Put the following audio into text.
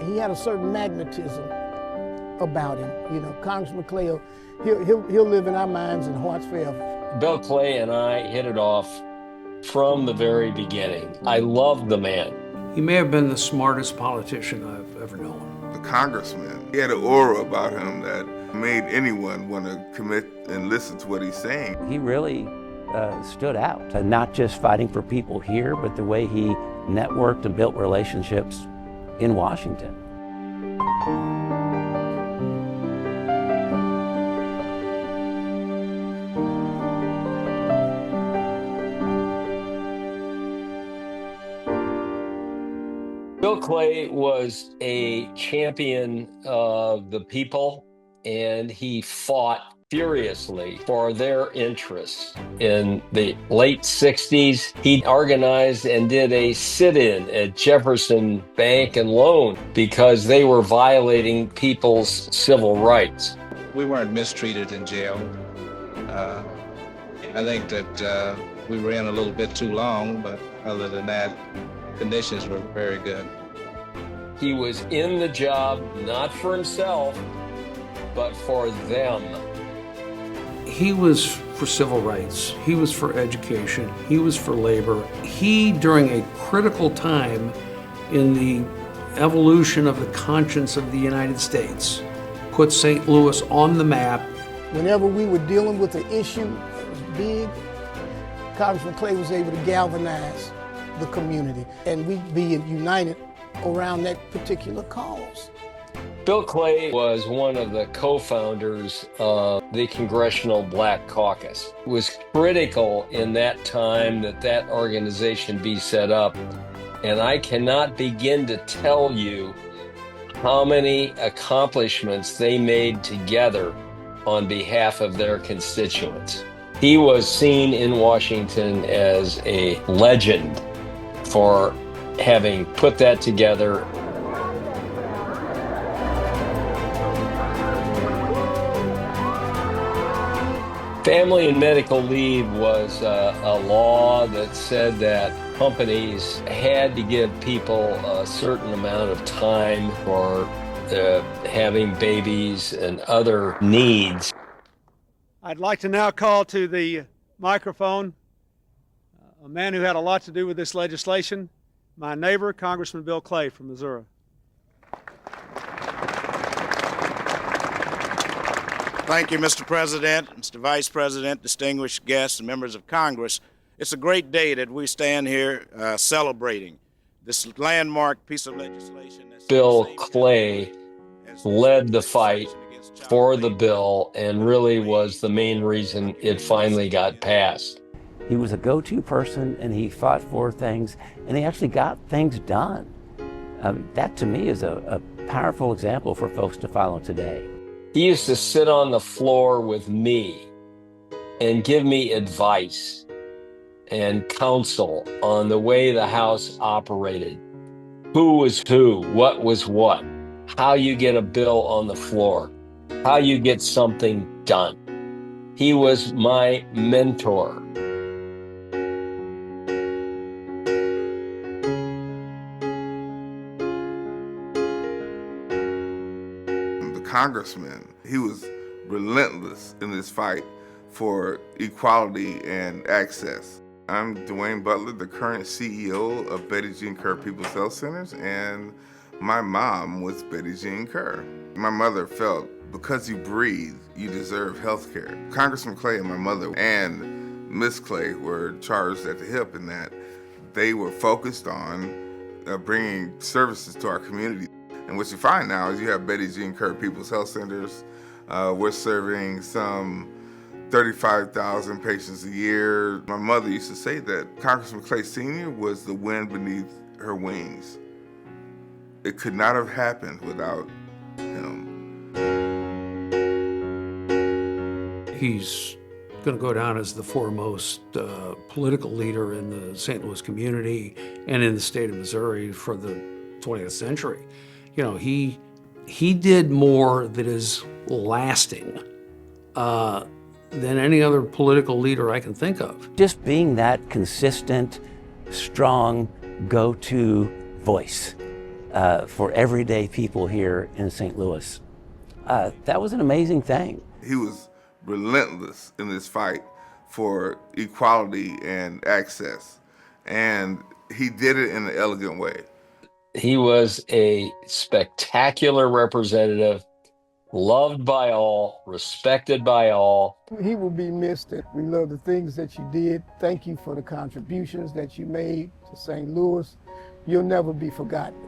He had a certain magnetism about him. You know, Congressman Clay, he'll live in our minds and hearts forever. Bill Clay and I hit it off from the very beginning. I loved the man. He may have been the smartest politician I've ever known. The congressman, he had an aura about him that made anyone want to commit and listen to what he's saying. He really stood out, not just fighting for people here, but the way he networked and built relationships in Washington. Bill Clay was a champion of the people, and he fought furiously for their interests. In the late 60s, he organized and did a sit-in at Jefferson Bank and Loan because they were violating people's civil rights. We weren't mistreated in jail. I think that we were in a little bit too long, but other than that, conditions were very good. He was in the job not for himself, but for them. He was for civil rights. He was for education. He was for labor. He, during a critical time in the evolution of the conscience of the United States, put St. Louis on the map. Whenever we were dealing with an issue that was big, Congressman Clay was able to galvanize the community, and we'd be united around that particular cause. Bill Clay was one of the co-founders of the Congressional Black Caucus. It was critical in that time that that organization be set up, and I cannot begin to tell you how many accomplishments they made together on behalf of their constituents. He was seen in Washington as a legend for having put that together. Family and medical leave was a law that said that companies had to give people a certain amount of time for having babies and other needs. I'd like to now call to the microphone a man who had a lot to do with this legislation, my neighbor, Congressman Bill Clay from Missouri. Thank you, Mr. President, Mr. Vice President, distinguished guests, and members of Congress. It's a great day that we stand here celebrating this landmark piece of legislation. Bill Clay led the fight for the bill and really was the main reason it finally got passed. He was a go-to person, and he fought for things, and he actually got things done. That, to me, is a powerful example for folks to follow today. He used to sit on the floor with me and give me advice and counsel on the way the House operated. Who was who, what was what, how you get a bill on the floor, how you get something done. He was my mentor. Congressman, he was relentless in his fight for equality and access. I'm Dwayne Butler, the current CEO of Betty Jean Kerr People's Health Centers, and my mom was Betty Jean Kerr. My mother felt, because you breathe, you deserve health care. Congressman Clay and my mother and Miss Clay were charged at the hip in that they were focused on bringing services to our community. And what you find now is you have Betty Jean Kerr People's Health Centers. We're serving some 35,000 patients a year. My mother used to say that Congressman Clay Sr. was the wind beneath her wings. It could not have happened without him. He's going to go down as the foremost political leader in the St. Louis community and in the state of Missouri for the 20th century. You know, he did more that is lasting than any other political leader I can think of. Just being that consistent, strong, go-to voice for everyday people here in St. Louis. That was an amazing thing. He was relentless in this fight for equality and access, and he did it in an elegant way. He was a spectacular representative, loved by all, respected by all. He will be missed. We love the things that you did. Thank you for the contributions that you made to St. Louis. You'll never be forgotten.